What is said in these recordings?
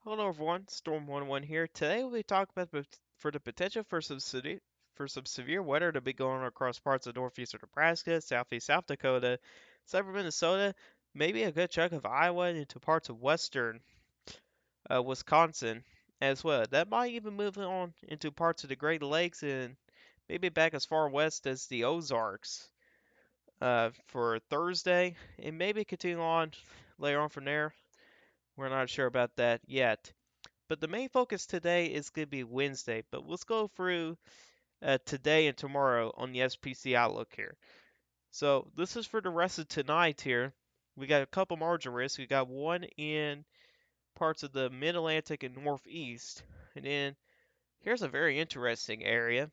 Hello everyone, Storm 11 here. Today we'll be talking about for the potential for some severe weather to be going across parts of northeastern Nebraska, southeast South Dakota, southern Minnesota, maybe a good chunk of Iowa and into parts of western Wisconsin as well. That might even move on into parts of the Great Lakes and maybe back as far west as the Ozarks for Thursday, and maybe continue on later on from there. We're not sure about that yet. But the main focus today is going to be Wednesday. But let's go through today and tomorrow on the SPC Outlook here. So this is for the rest of tonight here. We got a couple margin risks. We got one in parts of the Mid-Atlantic and Northeast. And then here's a very interesting area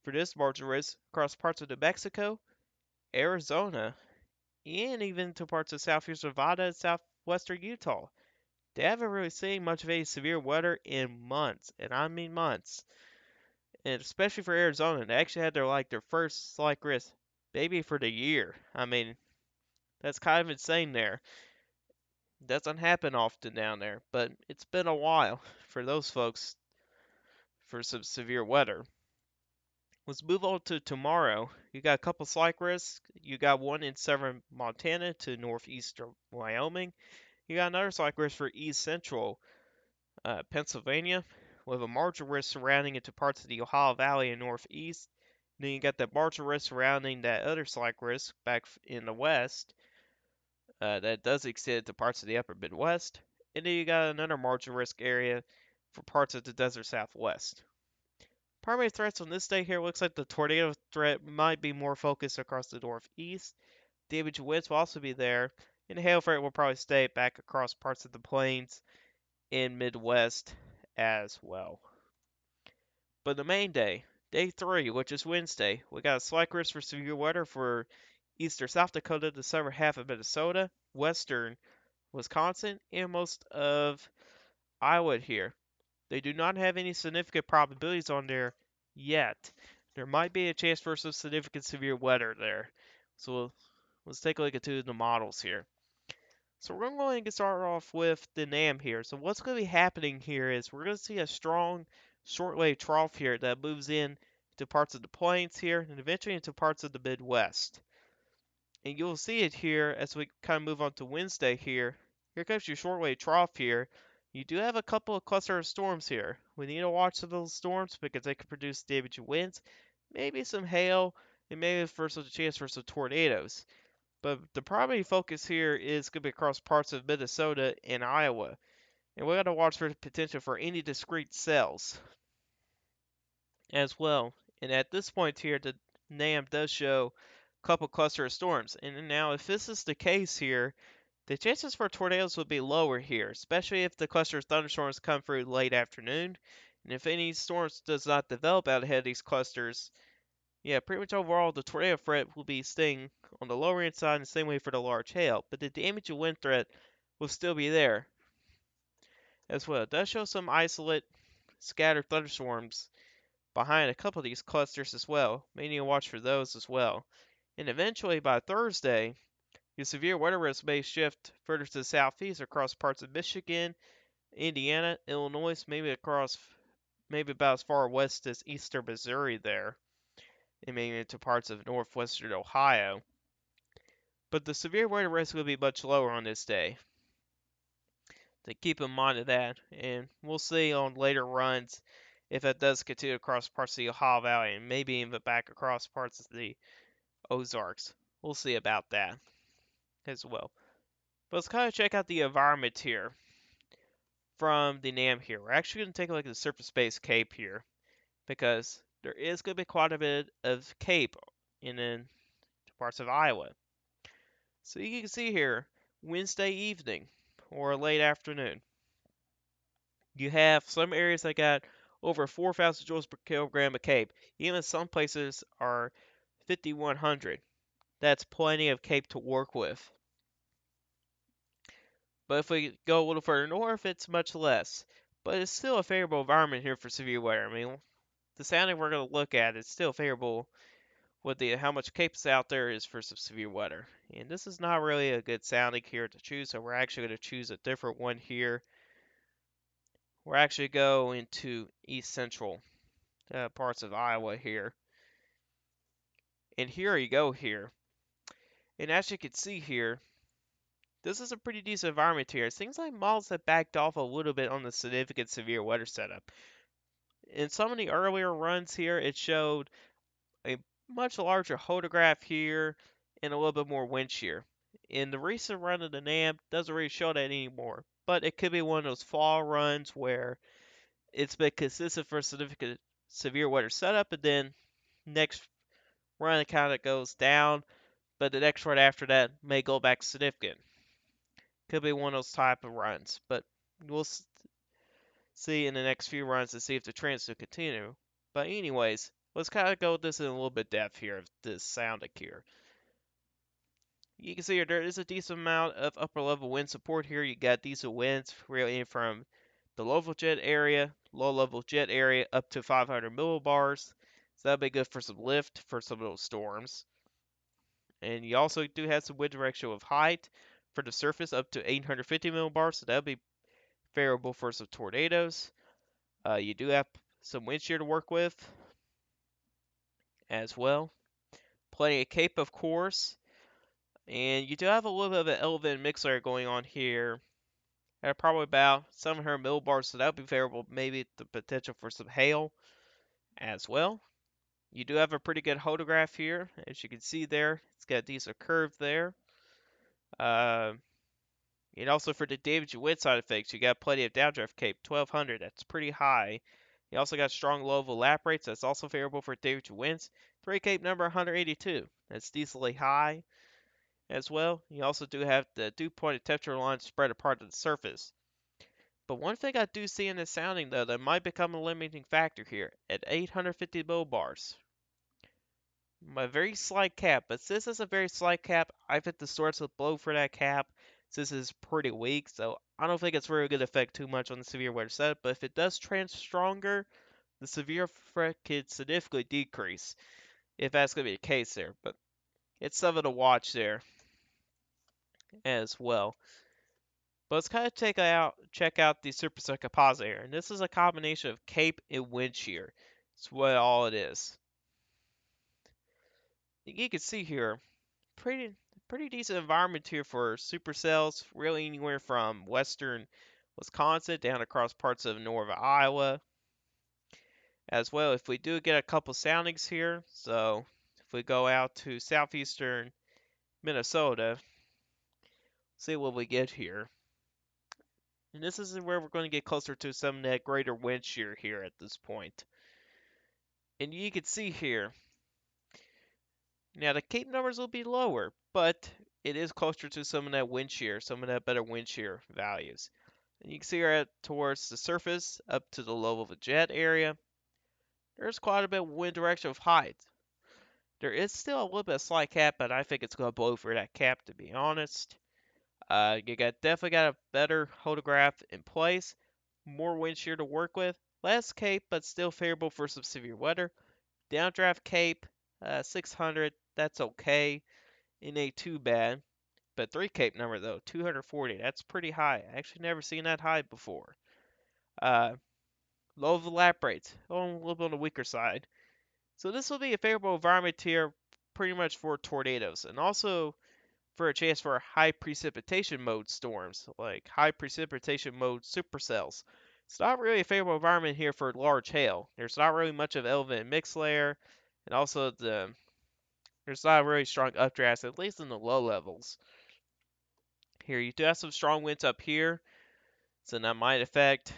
for this margin risk across parts of New Mexico, Arizona, and even to parts of southeastern Nevada and southwestern Utah. They haven't really seen much of any severe weather in months, and I mean months. And especially for Arizona, they actually had their first slight risk maybe for the year. I mean, that's kind of insane there. Doesn't happen often down there, but it's been a while for those folks for some severe weather. Let's move on to tomorrow. You got a couple slight risks. You got one in southern Montana to northeastern Wyoming. You got another slight risk for east central Pennsylvania, with a marginal risk surrounding it to parts of the Ohio Valley and northeast. Then you got that marginal risk surrounding that other slight risk back in the west that does extend to parts of the upper Midwest. And then you got another marginal risk area for parts of the desert southwest. Primary threats on this day here looks like the tornado threat might be more focused across the northeast. Damage winds will also be there, and the hail threat will probably stay back across parts of the plains in Midwest as well. But the main day, day 3, which is Wednesday, we got a slight risk for severe weather for eastern South Dakota, the southern half of Minnesota, western Wisconsin, and most of Iowa here. They do not have any significant probabilities on there yet. There might be a chance for some significant severe weather there. So let's take a look at two of the models here. So we're going to get started off with the NAM here. So what's going to be happening here is we're going to see a strong shortwave trough here that moves in to parts of the plains here and eventually into parts of the Midwest. And you'll see it here as we kind of move on to Wednesday here. Here comes your shortwave trough here. You do have a couple of cluster of storms here. We need to watch those storms because they could produce damaging winds, maybe some hail, and maybe for some chance for some tornadoes. But the primary focus here is going to be across parts of Minnesota and Iowa. And we got to watch for the potential for any discrete cells as well. And at this point here, the NAM does show a couple cluster of storms. And now, if this is the case here, the chances for tornadoes would be lower here, especially if the cluster of thunderstorms come through late afternoon. And if any storms does not develop out ahead of these clusters, yeah, pretty much overall, the tornado threat will be staying on the lower end side, and the same way for the large hail. But the damage and wind threat will still be there as well. It does show some isolate, scattered thunderstorms behind a couple of these clusters as well. May need to watch for those as well. And eventually, by Thursday, your severe weather risk may shift further to the southeast across parts of Michigan, Indiana, Illinois, maybe about as far west as eastern Missouri there, and maybe into parts of northwestern Ohio. But the severe weather risk will be much lower on this day. To keep in mind of that, and we'll see on later runs if that does continue across parts of the Ohio Valley and maybe even back across parts of the Ozarks. We'll see about that as well. But let's kind of check out the environment here from the NAM here. We're actually going to take a look at the surface-based CAPE here because there is going to be quite a bit of CAPE in parts of Iowa. So you can see here, Wednesday evening or late afternoon, you have some areas that got over 4,000 joules per kilogram of CAPE. Even some places are 5,100. That's plenty of CAPE to work with. But if we go a little further north, it's much less. But it's still a favorable environment here for severe weather. I mean, the sounding we're going to look at is still favorable with how much CAPE's out there is for some severe weather. And this is not really a good sounding here to choose, so we're actually going to choose a different one here we're actually going to east central parts of Iowa here. And here you go here. And as you can see here, this is a pretty decent environment here. It seems like models have backed off a little bit on the significant severe weather setup. In some of the earlier runs here, it showed a much larger hodograph here and a little bit more wind shear. In the recent run of the NAM, doesn't really show that anymore. But it could be one of those fall runs where it's been consistent for a significant severe weather setup, and then next run it kind of goes down, but the next run after that may go back significant. Could be one of those type of runs, but we'll see in the next few runs to see if the trends will continue. But anyways, let's kind of go with this in a little bit depth here of this sound here. You can see here there is a decent amount of upper level wind support here. You got decent winds really from the low level jet area, low level jet area up to 500 millibars. So that'll be good for some lift for some of those storms. And you also do have some wind direction with height for the surface up to 850 millibars. So that'll be favorable for some tornadoes. You do have some wind shear to work with as well. Plenty of cape, of course. And you do have a little bit of an elevated mix layer going on here at probably about 700 millibars, so that would be favorable. Maybe the potential for some hail as well. You do have a pretty good hodograph here, as you can see there. It's got a decent curve there. Uh, and also for the damage and wind side effects, you got plenty of downdraft cape, 1200. That's pretty high. You also got strong low level lap rates. That's also favorable for damage and winds. 3 cape number 182. That's decently high as well. You also do have the dew point and temperature lines spread apart at the surface. But one thing I do see in the sounding, though, that might become a limiting factor here at 850 millibars. My very slight cap, but since it's a very slight cap, I've hit the source with blow for that cap since it's pretty weak, so I don't think it's really going to affect too much on the severe weather setup. But if it does trend stronger, the severe threat could significantly decrease if that's going to be the case there. But it's something to watch there as well. But let's kind of check out the supercell composite here. And this is a combination of cape and wind shear. That's what all it is. You can see here, pretty pretty decent environment here for supercells, really anywhere from western Wisconsin down across parts of northern Iowa as well. If we do get a couple soundings here, so if we go out to southeastern Minnesota, see what we get here. And this is where we're going to get closer to some of that greater wind shear here at this point. And you can see here, now the cape numbers will be lower, but it is closer to some of that wind shear, some of that better wind shear values. And you can see here towards the surface, up to the level of the jet area, there's quite a bit of wind direction of height. There is still a little bit of slight cap, but I think it's going to blow for that cap, to be honest. You definitely got a better hodograph in place, more wind shear to work with, less cape, but still favorable for some severe weather. Downdraft cape, 600, that's okay. It ain't too bad. But 3 cape number though, 240, that's pretty high. I actually never seen that high before. Uh, Low of the lap rates, a little bit on the weaker side. So this will be a favorable environment here pretty much for tornadoes. And also for a chance for high precipitation mode storms, like high precipitation mode supercells. It's not really a favorable environment here for large hail. There's not really much of elevated mix layer, and also there's not a really strong updraft, at least in the low levels. Here you do have some strong winds up here, so that might affect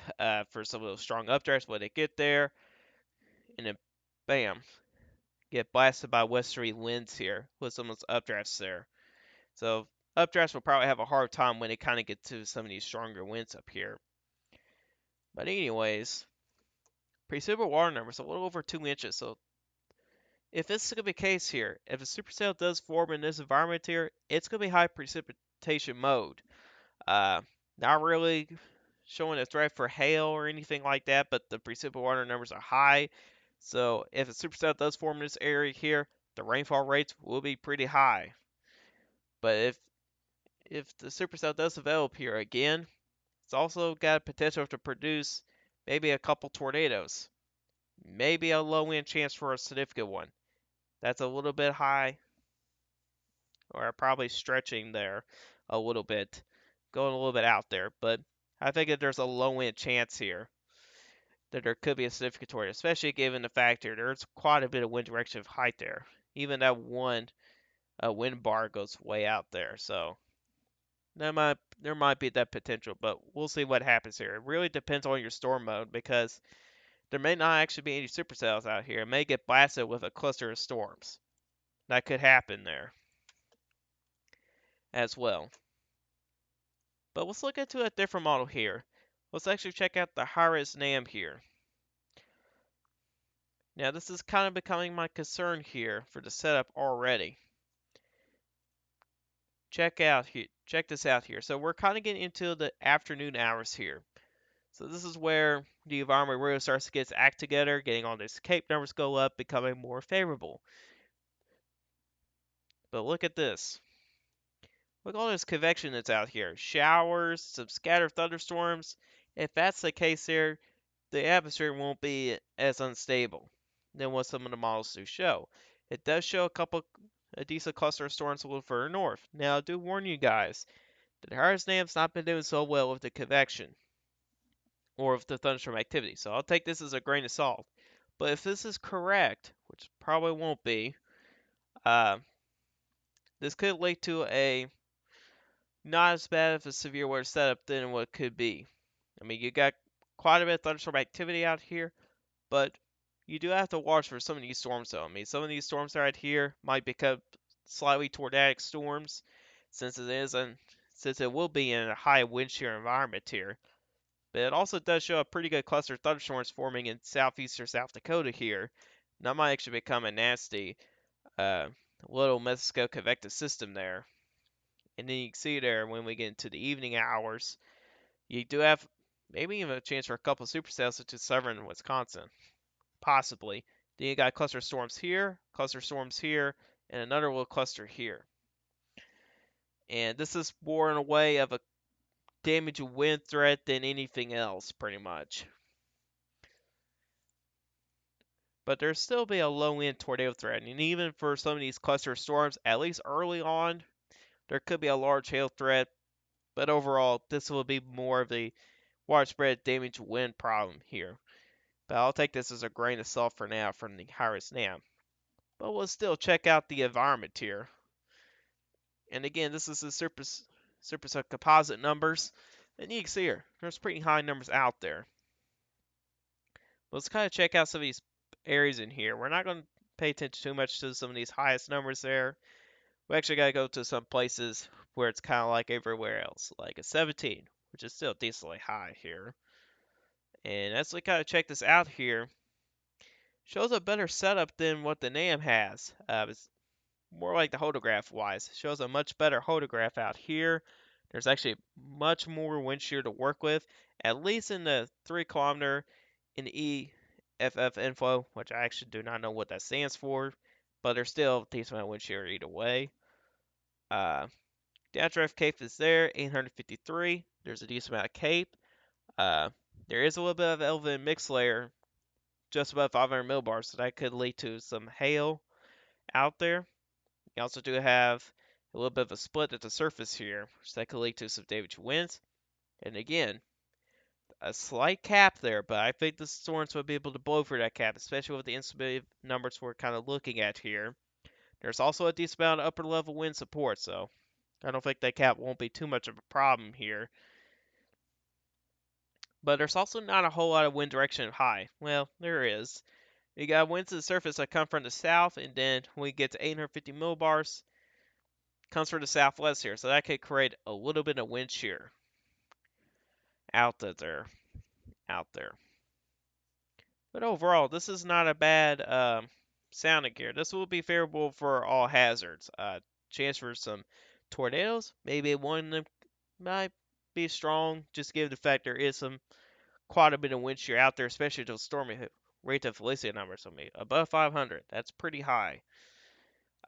for some of those strong updrafts when they get there, and then bam, get blasted by westerly winds here with some of those updrafts there. So updrafts will probably have a hard time when they kind of get to some of these stronger winds up here. But anyways, precipitable water numbers a little over 2 inches. So if this is going to be the case here, if a supercell does form in this environment here, it's going to be high precipitation mode. Uh, Not really showing a threat for hail or anything like that, but the precipitable water numbers are high. So if a supercell does form in this area here, the rainfall rates will be pretty high. But if the supercell does develop here again, it's also got potential to produce maybe a couple tornadoes, maybe a low wind chance for a significant one. That's a little bit high, or probably stretching there a little bit, going a little bit out there. But I think that there's a low wind chance here that there could be a significant tornado, especially given the fact that there's quite a bit of wind direction of height there. Even that one wind bar goes way out there, so there might be that potential, but we'll see what happens here. It really depends on your storm mode because there may not actually be any supercells out here. It may get blasted with a cluster of storms. That could happen there as well. But let's look into a different model here. Let's actually check out the high-res NAM here. Now this is kind of becoming my concern here for the setup already. Check this out here. So we're kind of getting into the afternoon hours here. So this is where the environment really starts to get its act together, getting all these cape numbers go up, becoming more favorable. But look at this. Look at all this convection that's out here. Showers, some scattered thunderstorms. If that's the case here, the atmosphere won't be as unstable than what some of the models do show. It does show a decent cluster of storms a little further north. Now, I do warn you guys that the hurricane NAM's not been doing so well with the convection or with the thunderstorm activity, so I'll take this as a grain of salt. But if this is correct, which probably won't be, uh, this could lead to a not as bad of a severe weather setup than what could be. I mean, you got quite a bit of thunderstorm activity out here, but you do have to watch for some of these storms, though. I mean, some of these storms right here might become slightly tornadic storms, since since it will be in a high wind shear environment here. But it also does show a pretty good cluster of thunderstorms forming in southeastern South Dakota here. And that might actually become a nasty uh, little mesoscale convective system there. And then you can see there when we get into the evening hours, you do have maybe even a chance for a couple of supercells such as southern Wisconsin. Possibly. Then you got cluster storms here, and another little cluster here. And this is more in a way of a damage wind threat than anything else, pretty much. But there'll still be a low end tornado threat, and even for some of these cluster storms, at least early on, there could be a large hail threat. But overall, this will be more of the widespread damage wind problem here. But I'll take this as a grain of salt for now from the high-res NAM. But we'll still check out the environment here. And again, this is the surface of composite numbers. And you can see here, there's pretty high numbers out there. Let's kind of check out some of these areas in here. We're not going to pay attention too much to some of these highest numbers there. We actually got to go to some places where it's kind of like everywhere else, like a 17, which is still decently high here. And as we kind of check this out here, shows a better setup than what the NAM has. It's more like the hodograph wise. It shows a much better hodograph out here. There's actually much more wind shear to work with, at least in the 3 kilometer in EFF inflow, which I actually do not know what that stands for, but there's still a decent amount of wind shear either way. Downdraft cape is there, 853. There's a decent amount of cape. Uh, there is a little bit of elevated mix layer just above 500 millibars, so that could lead to some hail out there. You also do have a little bit of a split at the surface here, which that could lead to some damage winds. And again, a slight cap there, but I think the storms will be able to blow through that cap, especially with the instability numbers we're kind of looking at here. There's also a decent amount of upper level wind support, so I don't think that cap won't be too much of a problem here. But there's also not a whole lot of wind direction high. Well, there is. You got winds to the surface that come from the south, and then when we get to 850 millibars, comes from the southwest here, so that could create a little bit of wind shear out there, out there. But overall, this is not a bad sounding gear. This will be favorable for all hazards. Chance for some tornadoes, maybe one of them might be strong, just given the fact there is some quite a bit of wind shear out there, especially to stormy rate of Felicia numbers. I mean, above 500, that's pretty high.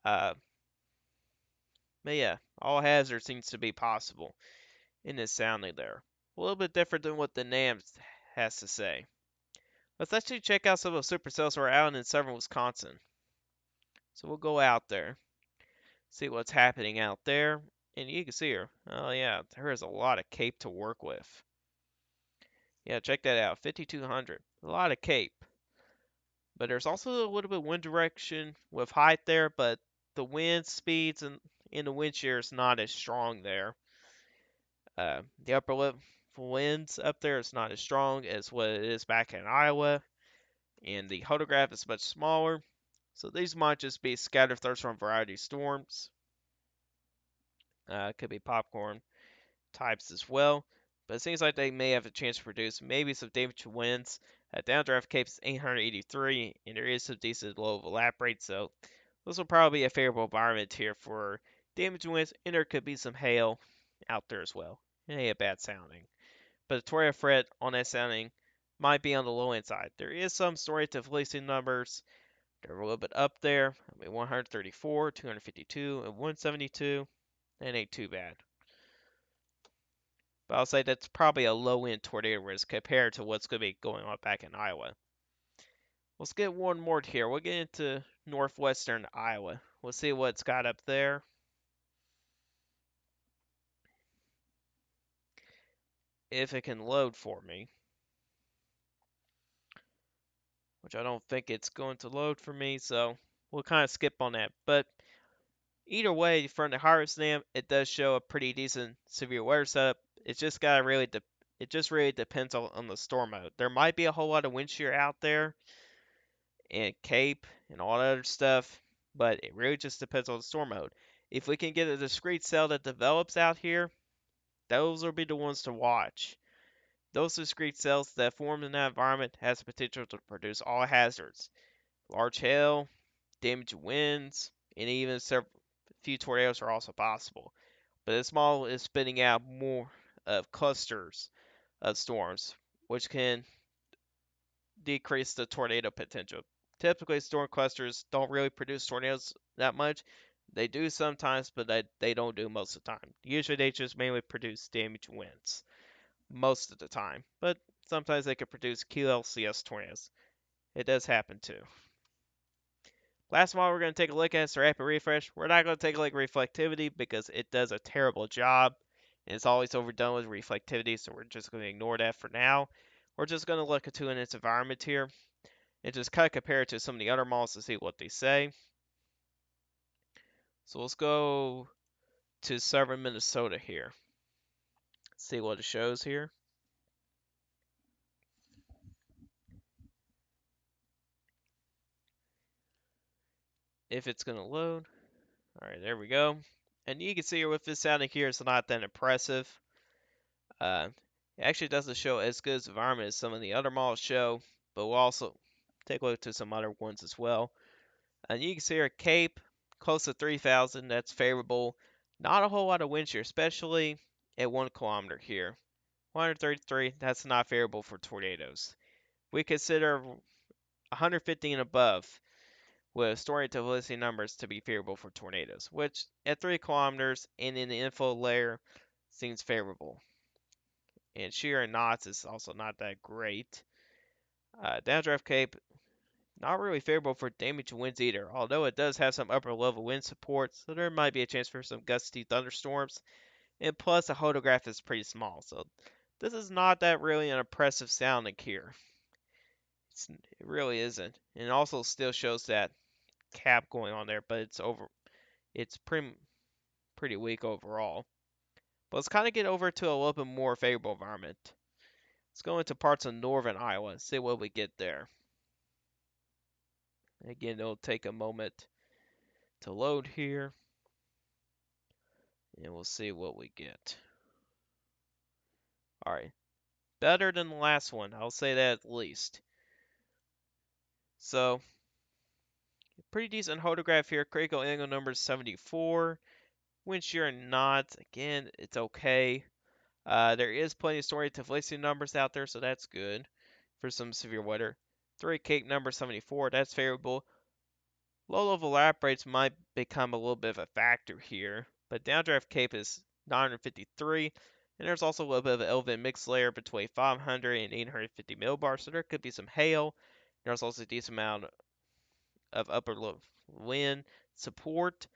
Uh, but yeah, all hazards seems to be possible in this sounding there. A little bit different than what the NAMs has to say. Let's actually check out some of the supercells that are out in southern Wisconsin. So we'll go out there, see what's happening out there, and you can see her. Oh yeah, there is a lot of cape to work with. Yeah, check that out, 5200. A lot of cape. But there's also a little bit of wind direction with height there, but the wind speeds and in the wind shear is not as strong there. The upper level winds up there is not as strong as what it is back in Iowa, and the hodograph is much smaller. So these might just be scattered thunderstorm variety storms. Could be popcorn types as well. But it seems like they may have a chance to produce maybe some damage winds. Downdraft Cape's 883, and there is some decent low lap rate, so this will probably be a favorable environment here for damage winds, and there could be some hail out there as well. It ain't a bad sounding. But the tornado threat on that sounding might be on the low end side. There is some story to releasing numbers. They're a little bit up there. 134, 252, and 172. That ain't too bad. But I'll say that's probably a low-end tornado risk compared to what's going to be going on back in Iowa. Let's get one more here. We'll get into Northwestern Iowa. We'll see what's got up there. If it can load for me. Which I don't think it's going to load for me, so we'll kind of skip on that. But either way, from the harvest dam, it does show a pretty decent severe weather setup. It's just got really it just really depends on the storm mode. There might be a whole lot of wind shear out there and cape and all that other stuff, but it really just depends on the storm mode. If we can get a discrete cell that develops out here, those will be the ones to watch. Those discrete cells that form in that environment has the potential to produce all hazards. Large hail, damage winds, and even several few tornadoes are also possible. But this model is spitting out more of clusters of storms, which can decrease the tornado potential. Typically, storm clusters don't really produce tornadoes that much. They do sometimes, but they don't do most of the time. Usually, they just mainly produce damage winds most of the time, but sometimes they can produce QLCS tornadoes. It does happen too. Last model we're going to take a look at is the rapid refresh. We're not going to take a look at reflectivity because it does a terrible job. And it's always overdone with reflectivity, so we're just going to ignore that for now. We're just going to look into its environment here and just kind of compare it to some of the other models to see what they say. So let's go to southern Minnesota here. See what it shows here. If it's going to load. Alright, there we go. And you can see here with this sounding here, it's not that impressive. It actually doesn't show as good as environment as some of the other models show, but we'll also take a look to some other ones as well. And you can see here Cape, close to 3,000, that's favorable. Not a whole lot of wind shear, especially at 1 kilometer here. 133, that's not favorable for tornadoes. We consider 150 and above with story to velocity numbers to be favorable for tornadoes, which at 3 kilometers and in the inflow layer seems favorable. And shear and knots is also not that great. Downdraft Cape, not really favorable for damage winds either, although it does have some upper level wind support, so there might be a chance for some gusty thunderstorms. And plus, the hodograph is pretty small, so this is not that really an impressive sounding here. It really isn't. And it also still shows that cap going on there, but it's pretty weak overall. But let's kind of get over to a little bit more favorable environment. Let's go into parts of northern Iowa and see what we get there. Again, it'll take a moment to load here. And we'll see what we get. Alright. Better than the last one. I'll say that at least. So, pretty decent hodograph here. Critical angle number is 74. Wind shear not. Again, it's okay. There is plenty of story to velocity numbers out there, so that's good for some severe weather. 3 Cape number 74, that's favorable. Low level lap rates might become a little bit of a factor here, but downdraft Cape is 953. And there's also a little bit of an elevated mix layer between 500 and 850 millibars, so there could be some hail. There's also a decent amount of upper wind support.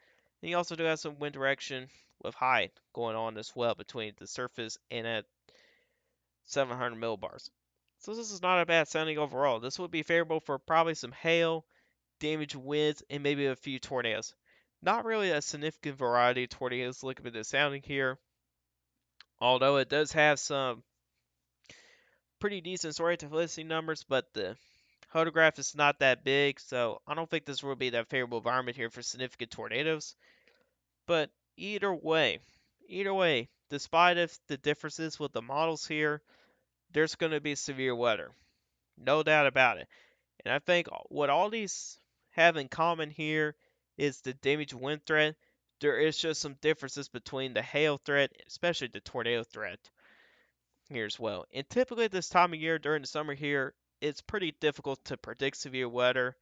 And you also do have some wind direction with height going on as well between the surface and at 700 millibars. So this is not a bad sounding overall. This would be favorable for probably some hail, damaged winds, and maybe a few tornadoes. Not really a significant variety of tornadoes looking at the sounding here, although it does have some pretty decent relative listening numbers, but the photograph is not that big, so I don't think this will be that favorable environment here for significant tornadoes. But either way, despite if the differences with the models here, there's going to be severe weather. No doubt about it. And I think what all these have in common here is the damage wind threat. There is just some differences between the hail threat, especially the tornado threat here as well. And typically this time of year during the summer here, it's pretty difficult to predict severe weather.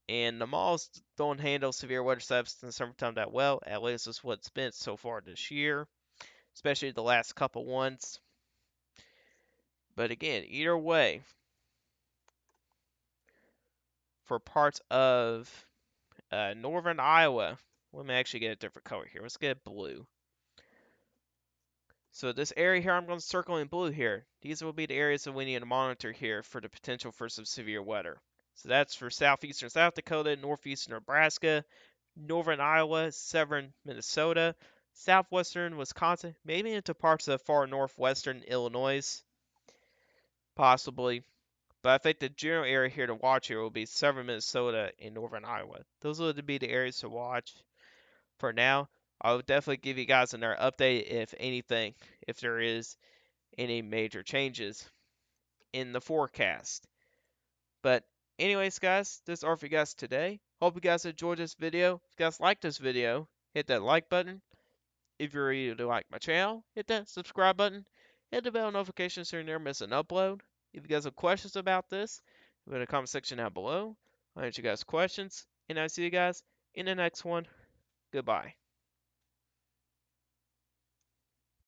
And the malls don't handle severe weather setups in the summertime that well. At least that's what it's been so far this year, especially the last couple ones. But again, either way, for parts of northern Iowa, let me actually get a different color here. Let's get blue. So this area here, I'm going to circle in blue here. These will be the areas that we need to monitor here for the potential for some severe weather. So that's for southeastern South Dakota, northeastern Nebraska, northern Iowa, southern Minnesota, southwestern Wisconsin, maybe into parts of far northwestern Illinois, possibly. But I think the general area here to watch here will be southern Minnesota and northern Iowa. Those will be the areas to watch for now. I'll definitely give you guys another update if anything, if there is any major changes in the forecast. But anyways, guys, this is all for you guys today. Hope you guys enjoyed this video. If you guys liked this video, hit that like button. If you're ready to like my channel, hit that subscribe button. Hit the bell notification so you never miss an upload. If you guys have questions about this, put in the comment section down below. I'll answer you guys questions. And I'll see you guys in the next one. Goodbye.